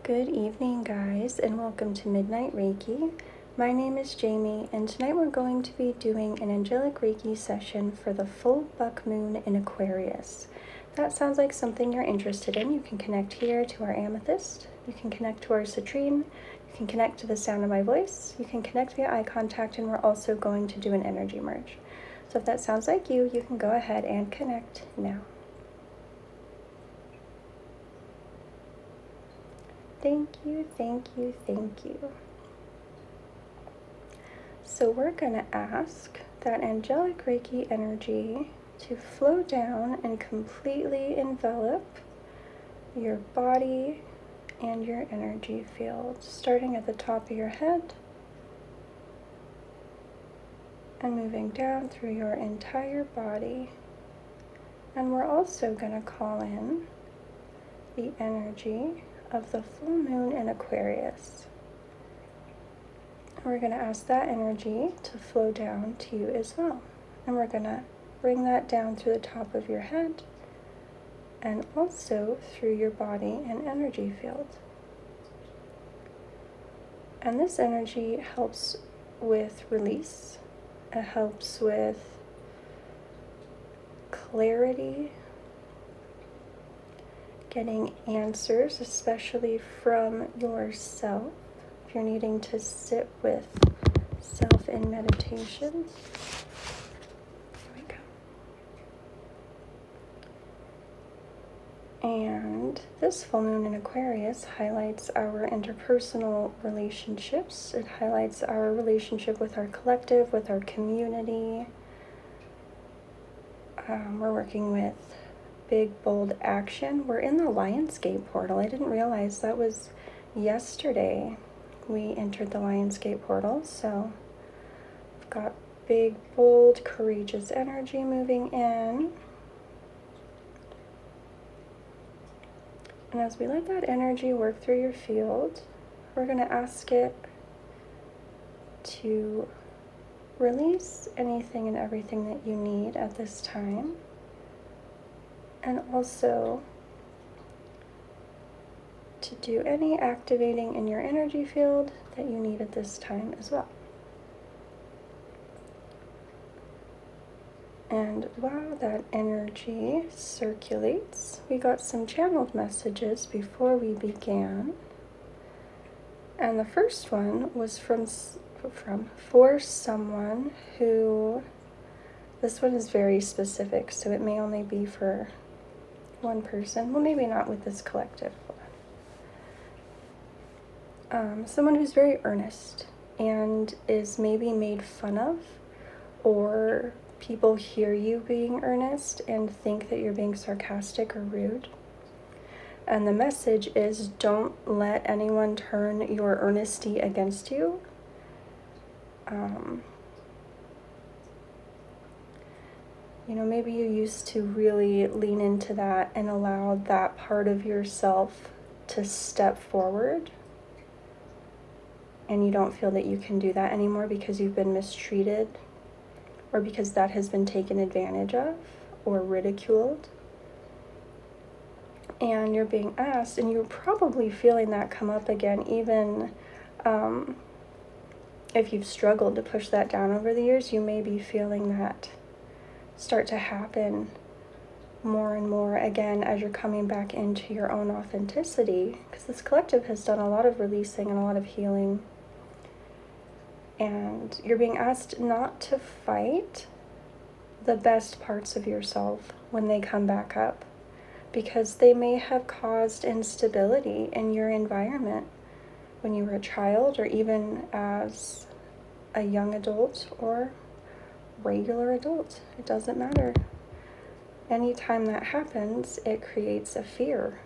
Good evening, guys, and welcome to Midnight Reiki. My name is Jamie, and tonight we're going to be doing an angelic Reiki session for the full buck moon in Aquarius. If that sounds like something you're interested in, you can connect here to our amethyst, you can connect to our citrine, you can connect to the sound of my voice, you can connect via eye contact, and we're also going to do an energy merge. So if that sounds like you can go ahead and connect now. Thank you, thank you, thank you. So we're going to ask that angelic Reiki energy to flow down and completely envelop your body and your energy field, starting at the top of your head and moving down through your entire body. And we're also going to call in the energy of the full moon in Aquarius. We're going to ask that energy to flow down to you as well. And we're going to bring that down through the top of your head and also through your body and energy field. And this energy helps with release. It helps with clarity, getting answers, especially from yourself. If you're needing to sit with self in meditation. Here we go. And this full moon in Aquarius highlights our interpersonal relationships. It highlights our relationship with our collective, with our community. We're working with big, bold action. We're in the Lionsgate portal. I didn't realize that was yesterday we entered the Lionsgate portal. So we've got big, bold, courageous energy moving in. And as we let that energy work through your field, we're going to ask it to release anything and everything that you need at this time. And also to do any activating in your energy field that you need at this time as well. And while that energy circulates, we got some channeled messages before we began. And the first one was for someone who, this one is very specific, so it may only be for one person. Well, maybe not with this collective. Someone who's very earnest and is maybe made fun of, or people hear you being earnest and think that you're being sarcastic or rude. And the message is, don't let anyone turn your earnesty against you. Maybe you used to really lean into that and allow that part of yourself to step forward. And you don't feel that you can do that anymore because you've been mistreated or because that has been taken advantage of or ridiculed. And you're being asked, and you're probably feeling that come up again, even if you've struggled to push that down over the years, you may be feeling that start to happen more and more again as you're coming back into your own authenticity, because this collective has done a lot of releasing and a lot of healing. And you're being asked not to fight the best parts of yourself when they come back up, because they may have caused instability in your environment when you were a child, or even as a young adult or regular adult. It doesn't matter. Anytime that happens, it creates a fear.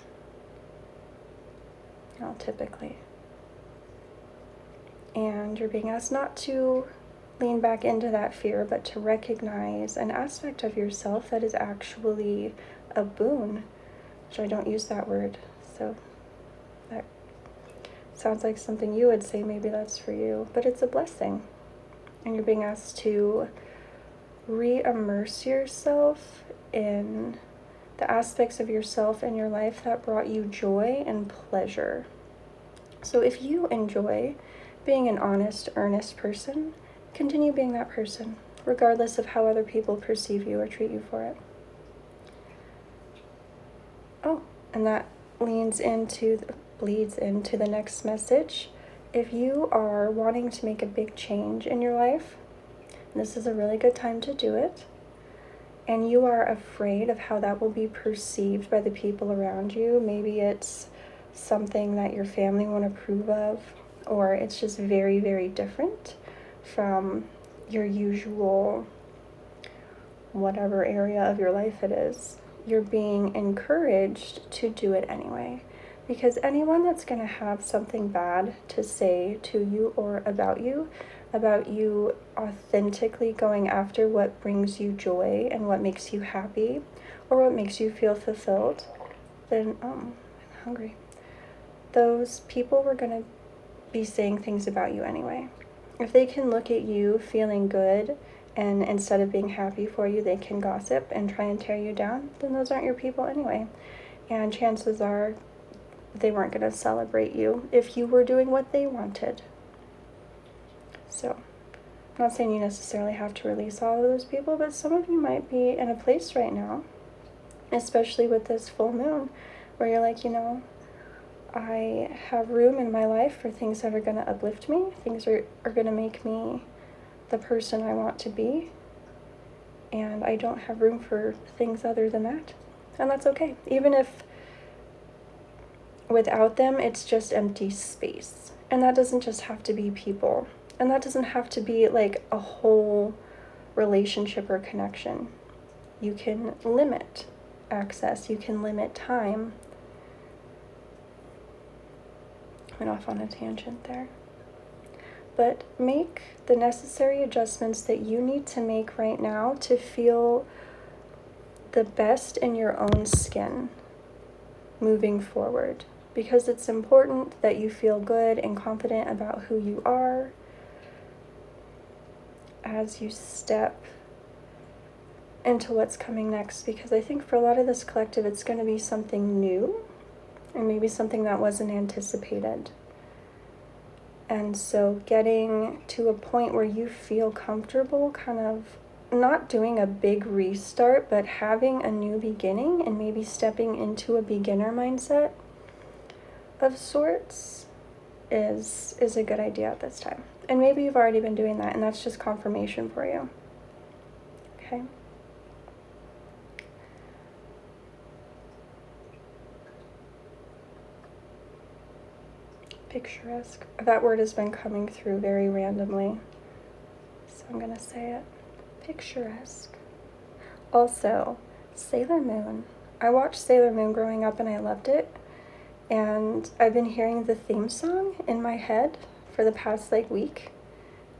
Typically. And you're being asked not to lean back into that fear, but to recognize an aspect of yourself that is actually a boon, which I don't use that word. So that sounds like something you would say, maybe that's for you, but it's a blessing. And you're being asked to re-immerse yourself the aspects of yourself in your life that brought you joy and pleasure. So if you enjoy being an honest, earnest person, continue being that person, regardless of how other people perceive you or treat you for it. Oh, and that bleeds into the next message. If you are wanting to make a big change in your life, this is a really good time to do it, and you are afraid of how that will be perceived by the people around you, maybe it's something that your family won't approve of, or it's just very, very different from your usual whatever area of your life it is, you're being encouraged to do it anyway. Because anyone that's going to have something bad to say to you or about you authentically going after what brings you joy and what makes you happy or what makes you feel fulfilled, then, I'm hungry. Those people were going to be saying things about you anyway. If they can look at you feeling good and instead of being happy for you, they can gossip and try and tear you down, then those aren't your people anyway. And chances are they weren't going to celebrate you if you were doing what they wanted. So, I'm not saying you necessarily have to release all of those people, but some of you might be in a place right now, especially with this full moon, where you're like, I have room in my life for things that are going to uplift me, things are going to make me the person I want to be, and I don't have room for things other than that. And that's okay. Even if without them, it's just empty space. And that doesn't just have to be people. And that doesn't have to be like a whole relationship or connection. You can limit access. You can limit time. I went off on a tangent there. But make the necessary adjustments that you need to make right now to feel the best in your own skin moving forward. Because it's important that you feel good and confident about who you are as you step into what's coming next. Because I think for a lot of this collective, it's going to be something new and maybe something that wasn't anticipated. And so getting to a point where you feel comfortable kind of not doing a big restart, but having a new beginning and maybe stepping into a beginner mindset of sorts is a good idea at this time. And maybe you've already been doing that, and that's just confirmation for you. Okay? Picturesque. That word has been coming through very randomly, so I'm going to say it. Picturesque. Also, Sailor Moon. I watched Sailor Moon growing up and I loved it. And I've been hearing the theme song in my head for the past week.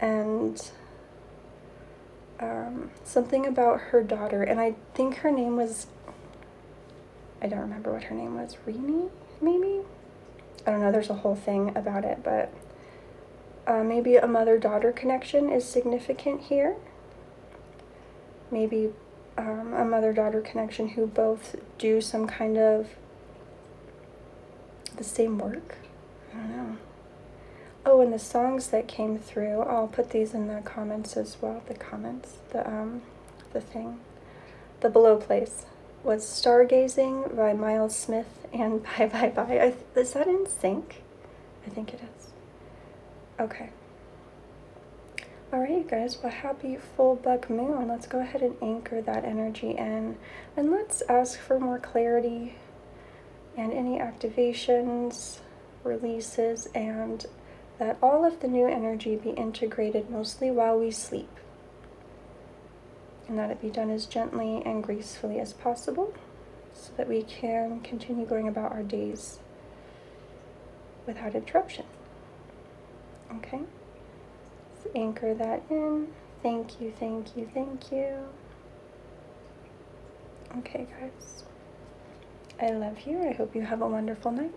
And something about her daughter. And I think her name was, I don't remember what her name was. Rini, maybe? I don't know, there's a whole thing about it. But maybe a mother-daughter connection is significant here. Maybe a mother-daughter connection who both do some kind of the same work. I don't know. Oh, and the songs that came through, I'll put these in the comments as well. The thing. The below place was Stargazing by Myles Smith and Bye Bye Bye. Is that in sync? I think it is. Okay. Alright, you guys, well, happy full buck moon. Let's go ahead and anchor that energy in. And let's ask for more clarity and any activations, releases, and that all of the new energy be integrated mostly while we sleep. And that it be done as gently and gracefully as possible so that we can continue going about our days without interruption. Okay? Let's anchor that in. Thank you, thank you, thank you. Okay, guys. I love you. I hope you have a wonderful night.